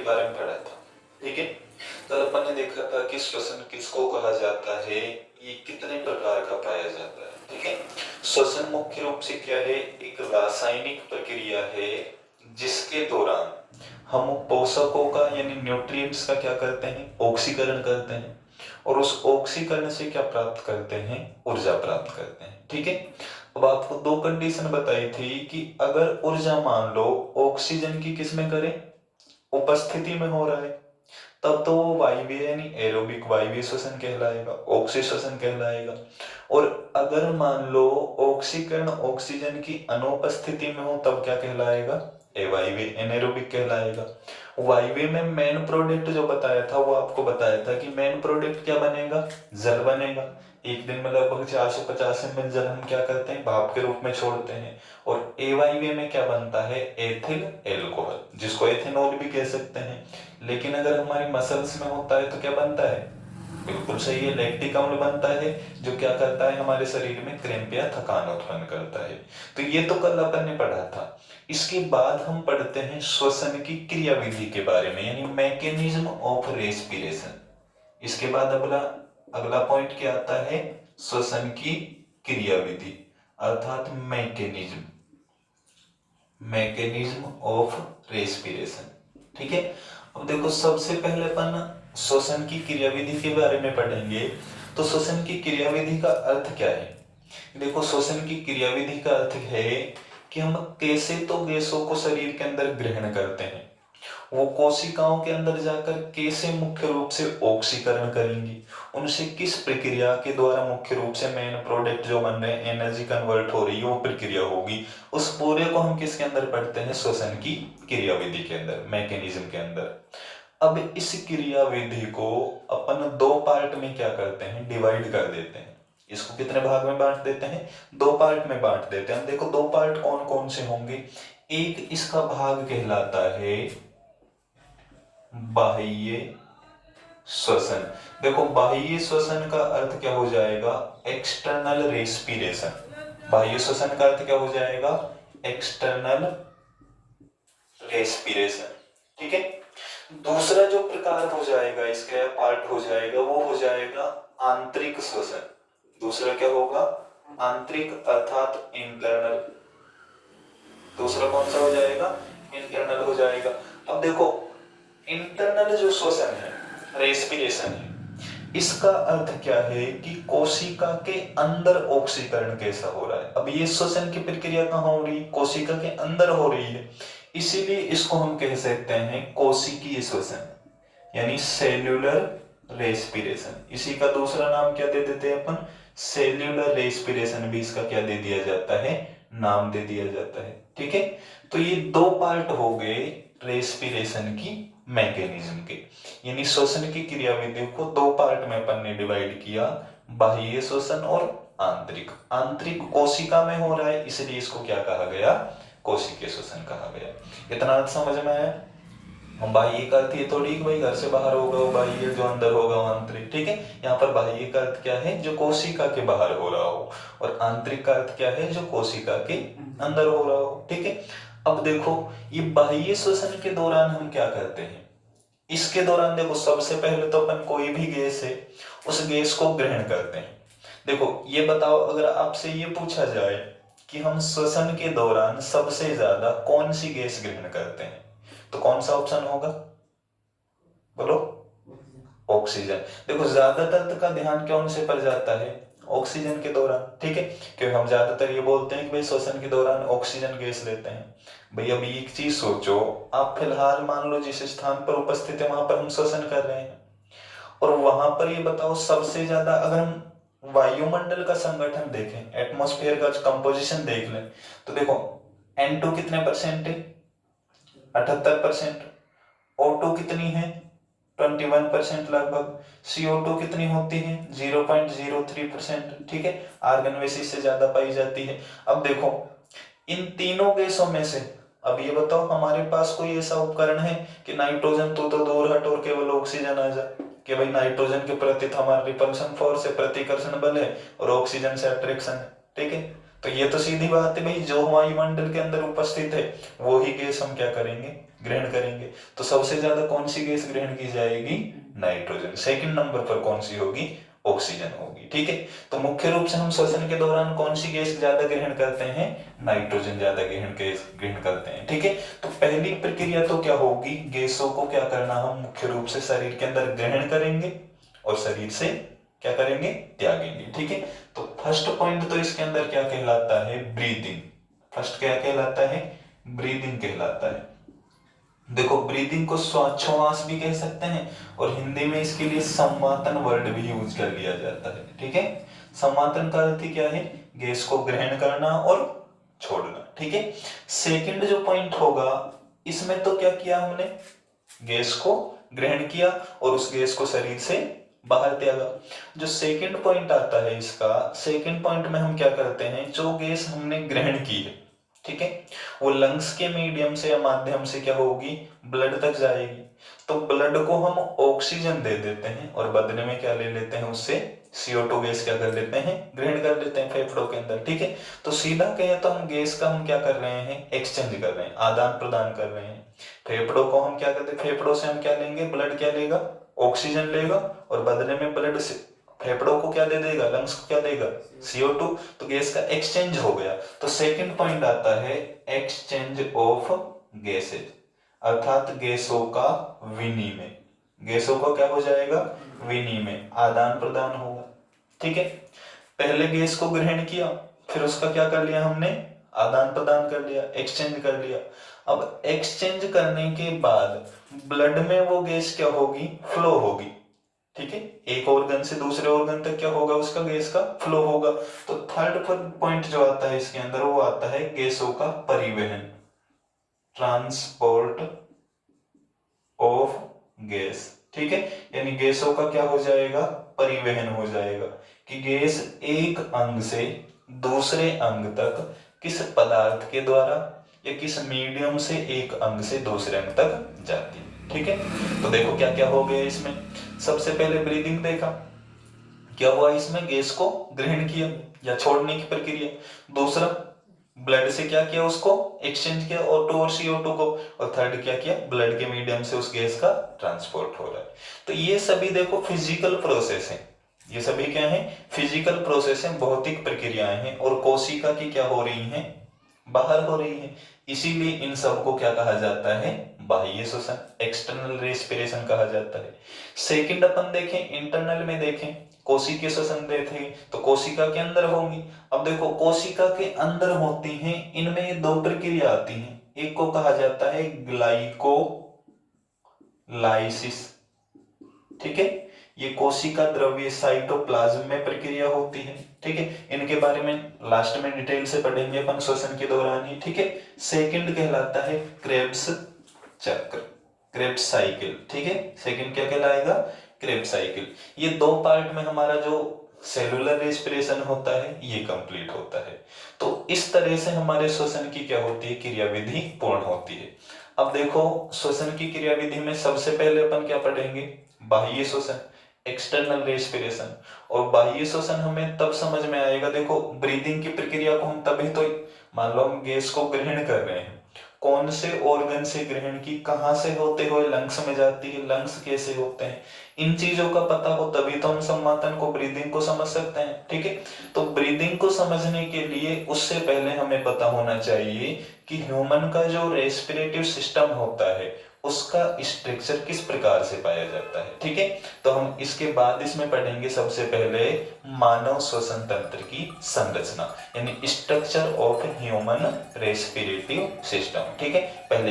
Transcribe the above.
बारे में पढ़ा था। ठीक है, कल अपन ने देखा था कि श्वसन किसको कहा जाता है, ये कितने प्रकार का पाया जाता है। ठीक है, श्वसन मुख्य रूप से क्या है, एक रासायनिक प्रक्रिया है जिसके दौरान हम पोषकों का यानी न्यूट्रिएंट्स का क्या करते हैं, ऑक्सीकरण करते हैं, और उस ऑक्सीकरण से क्या प्राप्त करते हैं, ऊर्जा प्राप्त करते हैं। ठीक है, अब आपको दो कंडीशन बताई थी कि अगर ऊर्जा मान लो ऑक्सीजन की किस में करें, उपस्थिति में हो रहा है, तब तो वो वायवीय यानी एरोबिक वायवीय श्वसन कहलाएगा, ऑक्सी श्वसन कहलाएगा। और अगर मान लो ऑक्सीकरण ऑक्सीजन की अनुपस्थिति में हो तब क्या कहलाएगा, एवायवीय एनेरोबिक कहलाएगा। वायवीय में मेन प्रोडक्ट जो बताया था वो आपको बताया था कि मेन प्रोडक्ट क्या बनेगा, जल बनेगा। एक दिन में लगभग 450 ml जल हम क्या करते हैं, भाप के रूप में छोड़ते हैं। और एवायवीय में क्या बनता है, एथिल एल्कोहल, जिसको एथेनॉल भी कह सकते हैं। लेकिन अगर हमारी मसल्स में होता है तो क्या बनता है, बिल्कुल सही है, लैक्टिक अम्ल बनता है, जो क्या करता है, हमारे शरीर में क्रैम्प या थकान उत्पन्न करता है। तो ये तो कल अपन ने पढ़ा था। इसके बाद हम पढ़ते हैं श्वसन की क्रियाविधि के बारे में, यानी मैकेनिज्म ऑफ रेस्पिरेशन। इसके बाद अगला अगला पॉइंट क्या आता है, श्वसन की क्रियाविधि अर्थात मैकेनिज्म, मैकेनिज्म ऑफ रेस्पिरेशन। ठीक है, अब देखो सबसे पहले अपन श्वसन की क्रियाविधि के बारे में पढ़ेंगे। तो श्वसन की क्रियाविधि का अर्थ क्या है, देखो श्वसन की क्रियाविधि का अर्थ है कि हम कैसे तो गैसों को शरीर के अंदर ग्रहण करते हैं, वो कोशिकाओं के अंदर जाकर कैसे मुख्य रूप से ऑक्सीकरण करेंगी, उनसे किस प्रक्रिया के द्वारा मुख्य रूप से मेन प्रोडक्ट जो बन रहे हैं, एनर्जी कन्वर्ट हो रही है, वो प्रक्रिया होगी। उस पूरे को हम किसके अंदर पढ़ते हैं, श्वसन की क्रियाविधि के अंदर, मैकेनिज्म के अंदर। अब इस क्रियाविधि को अपन दो पार्ट में क्या करते हैं, डिवाइड कर देते हैं। इसको कितने भाग में बांट देते हैं, दो पार्ट में बांट देते हैं। देखो दो पार्ट कौन कौन से होंगे, एक इसका भाग कहलाता है बाह्य श्वसन। देखो बाह्य श्वसन का अर्थ क्या हो जाएगा, एक्सटर्नल रेस्पिरेशन। बाह्य श्वसन का अर्थ क्या हो जाएगा, एक्सटर्नल रेस्पिरेशन। ठीक है, दूसरा जो प्रकार हो जाएगा, इसका पार्ट हो जाएगा, वो हो जाएगा आंतरिक श्वसन। दूसरा क्या होगा, आंतरिक अर्थात इंटरनल। दूसरा कौन सा हो जाएगा, इंटरनल हो जाएगा। अब देखो इंटरनल जो श्वसन है, रेस्पिरेशन है, इसका अर्थ क्या है कि कोशिका के अंदर ऑक्सीकरण कैसा हो रहा है। अब ये श्वसन की प्रक्रिया कहाँ हो रही है, कोशिका के अंदर हो रही है, इसीलिए इसको हम कह सकते हैं कोशिकीय श्वसन, यानी सेल्यूलर रेस्पिरेशन। इसी का दूसरा नाम क्या दे देते हैं अपन, सेल्यूलर रेस्पिरेशन भी इसका क्या दे दिया जाता है, नाम दे दिया जाता है। ठीक है, तो ये दो पार्ट हो गए रेस्पिरेशन की मैकेनिज्म के, यानी श्वसन की क्रियाविधि को दो पार्ट में अपन ने डिवाइड किया, बाह्य श्वसन और आंतरिक। आंतरिक कोशिका में हो रहा है, इसलिए इसको क्या कहा गया, कोशिकीय श्वसन कहा गया। इतना अर्थ समझ में आया। बाह्य का अर्थ ये थोड़ी कि भाई घर से बाहर होगा वो बाह्य, जो अंदर होगा वो आंतरिक। ठीक है, यहाँ पर बाह्य का अर्थ क्या है, जो कोशिका के बाहर हो रहा हो, और आंतरिक का अर्थ क्या है, जो कोशिका के अंदर हो रहा हो। ठीक है, अब देखो ये बाह्य श्वसन के दौरान हम क्या करते हैं, इसके दौरान देखो सबसे पहले तो अपन कोई भी गैस है उस गैस को ग्रहण करते हैं। देखो ये बताओ, अगर आपसे ये पूछा जाए कि हम श्वसन के दौरान सबसे ज्यादा कौन सी गैस ग्रहण करते हैं, तो कौन सा ऑप्शन होगा, बोलो, ऑक्सीजन। देखो ज्यादातर का ध्यान कौन से पर जाता है, ऑक्सीजन के दौरान। ठीक है, क्योंकि हम ज्यादातर ये बोलते हैं कि भाई श्वसन के दौरान ऑक्सीजन गैस लेते हैं। भाई अभी एक चीज सोचो, आप फिलहाल मान लो जिस स्थान पर उपस्थित है वहां पर हम श्वसन कर रहे हैं, और वहां पर ये बताओ सबसे ज्यादा, अगर हम वायुमंडल का संगठन देखें, एटमॉस्फेयर का कंपोजिशन देख लें, तो देखो N2 कितने परसेंट है, 78%। O2 कितनी है, 21% लगभग। CO2 कितनी होती है, 0.03%। ठीक है, आर्गन वैसे से ज्यादा पाई जाती है। अब देखो इन तीनों गैसों में से, अब ये बताओ हमारे पास कोई ऐसा उपकरण है कि नाइट्रोजन तो दूर हट और केवल ऑक्सीजन आ जाए, कि भाई नाइट्रोजन के प्रति तो हमारा रिपल्शन फोर्स है, प्रतिकर्षण बल है, और ऑक्सीजन से अट्रैक्शन है। ठीक है, तो ये तो सीधी बात है भाई, जो वायुमंडल के अंदर उपस्थित है वो ही गैस हम क्या करेंगे, ग्रहण करेंगे। तो सबसे ज्यादा कौन सी गैस ग्रहण की जाएगी, नाइट्रोजन। सेकंड नंबर पर कौन सी होगी, ऑक्सीजन होगी। ठीक है, तो मुख्य रूप से हम श्वसन के दौरान कौन सी गैस ज्यादा ग्रहण करते हैं, नाइट्रोजन ज्यादा ग्रहण करते हैं। ठीक है, तो पहली प्रक्रिया तो क्या होगी, गैसों को क्या करना, हम मुख्य रूप से शरीर के अंदर ग्रहण करेंगे और शरीर से क्या करेंगे, त्यागेंगे। ठीक है, तो फर्स्ट पॉइंट तो इसके अंदर क्या कहलाता है, ब्रीदिंग। फर्स्ट क्या कहलाता है, ब्रीदिंग कहलाता है। देखो ब्रीदिंग को श्वासोच्छ्वास भी कह सकते हैं और हिंदी में इसके लिए संवातन वर्ड भी यूज कर लिया जाता है। ठीक है, संवातन का अर्थ क्या है, गैस को ग्रहण करना और छोड़ना। ठीक है, सेकंड जो पॉइंट होगा, इसमें तो क्या किया हमने, गैस को ग्रहण किया और उस गैस को शरीर से बाहर त्यागा। जो सेकंड पॉइंट आता है इसका, सेकंड पॉइंट में हम क्या करते हैं, जो गैस हमने ग्रहण की है, ठीक है, वो लंग्स के मीडियम से या माध्यम से क्या होगी, ब्लड तक जाएगी। तो ब्लड को हम ऑक्सीजन दे देते हैं और बदले में क्या ले लेते हैं, उससे CO2 गैस क्या कर लेते हैं, ग्रहण कर लेते हैं फेफड़ों के अंदर। ठीक है, तो सीधा कहें तो हम गैस का हम क्या कर रहे हैं, एक्सचेंज कर रहे हैं, आदान प्रदान कर रहे हैं। फेफड़ों को हम क्या करते हैं, फेफड़ों से हम क्या लेंगे, ब्लड क्या लेगा, ऑक्सीजन लेगा और बदले में ब्लड से फेफड़ों को क्या दे देगा, लंग्स को क्या देगा, CO2। तो गैस का एक्सचेंज हो गया। तो सेकंड पॉइंट आता है एक्सचेंज ऑफ गैसेज, अर्थात गैसों का विनिमय। गैसों का क्या हो जाएगा, विनिमय, आदान प्रदान होगा। ठीक है, पहले गैस को ग्रहण किया, फिर उसका क्या कर लिया हमने, आदान प्रदान कर लिया, एक्सचेंज कर लिया। अब एक्सचेंज करने के बाद ब्लड में वो गैस क्या होगी, फ्लो होगी। ठीक है, एक ऑर्गन से दूसरे ऑर्गन तक क्या होगा, उसका गैस का फ्लो होगा। तो थर्ड पॉइंट जो आता है इसके अंदर, वो आता है गैसों का परिवहन, ट्रांसपोर्ट ऑफ गैस। ठीक है, यानी गैसों का क्या हो जाएगा, परिवहन हो जाएगा, कि गैस एक अंग से दूसरे अंग तक किस पदार्थ के द्वारा या किस मीडियम से एक अंग से दूसरे अंग तक जाती है। ठीक है, तो देखो क्या क्या हो गया इसमें। सबसे पहले ब्रीदिंग देखा, क्या हुआ इसमें, गैस को ग्रहण किया या छोड़ने की प्रक्रिया। दूसरा, ब्लड से क्या किया, उसको एक्सचेंज किया O2 और CO2 को। और थर्ड क्या किया, ब्लड के मीडियम से उस गैस का ट्रांसपोर्ट हो रहा है। तो ये सभी देखो फिजिकल प्रोसेस है, ये सभी क्या है, फिजिकल प्रोसेस है, भौतिक प्रक्रियाएं हैं और कोशिका की क्या हो रही हैं, बाहर हो रही है। इसीलिए इन सब को क्या कहा जाता है, बाह्य श्वसन, एक्सटर्नल रेस्पिरेशन कहा जाता है। सेकंड अपन देखें, इंटरनल में देखें, कोशिकीय श्वसन देखें तो कोशिका के अंदर होंगी। अब देखो कोशिका के अंदर होती हैं, इनमें दो प्रक्रिया आती हैं, एक को कहा जाता है ग्लाइकोलाइसिस। ठीक है, ये कोशिका द्रव्य साइटोप्लाज्म में प्रक्रिया होती है। ठीक है, इनके बारे में लास्ट में डिटेल से पढ़ेंगे अपन श्वसन के दौरान ही। ठीक है, सेकंड कहलाता है क्रेब्स चक्र, क्रेब्स साइकिल। ठीक है, सेकंड क्या कहलाएगा, क्रेब्स साइकिल। ये दो पार्ट में हमारा जो सेलुलर रेस्पिरेशन होता है ये कंप्लीट होता है। तो इस तरह से हमारे श्वसन की क्या होती है, क्रियाविधि पूर्ण होती है। अब देखो श्वसन की क्रियाविधि में सबसे पहले अपन क्या पढ़ेंगे, बाह्य श्वसन, एक्सटर्नल रेस्पिरेशन। और बाह्य श्वसन हमें तब समझ में आएगा, देखो ब्रीदिंग की प्रक्रिया को हम तभी, तो मान लो हम गैस को ग्रहण कर रहे हैं, कौन से ऑर्गन से ग्रहण की, कहां से होते हुए लंग्स में जाती है, लंग्स कैसे होते हैं, इन चीजों का पता हो तभी तो हम संवातन को, ब्रीदिंग को समझ सकते हैं। ठीक है, तो ब्रीदिंग को समझने के लिए उससे पहले हमें पता होना चाहिए कि ह्यूमन का जो रेस्पिरेटिव सिस्टम होता है उसका स्ट्रक्चर किस प्रकार से पाया जाता है। ठीक है, तो हम इसके बाद इसमें पढ़ेंगे सबसे पहले मानव श्वसन तंत्र की संरचना, यानी स्ट्रक्चर ऑफ ह्यूमन रेस्पिरेटिव सिस्टम। ठीक है, पहले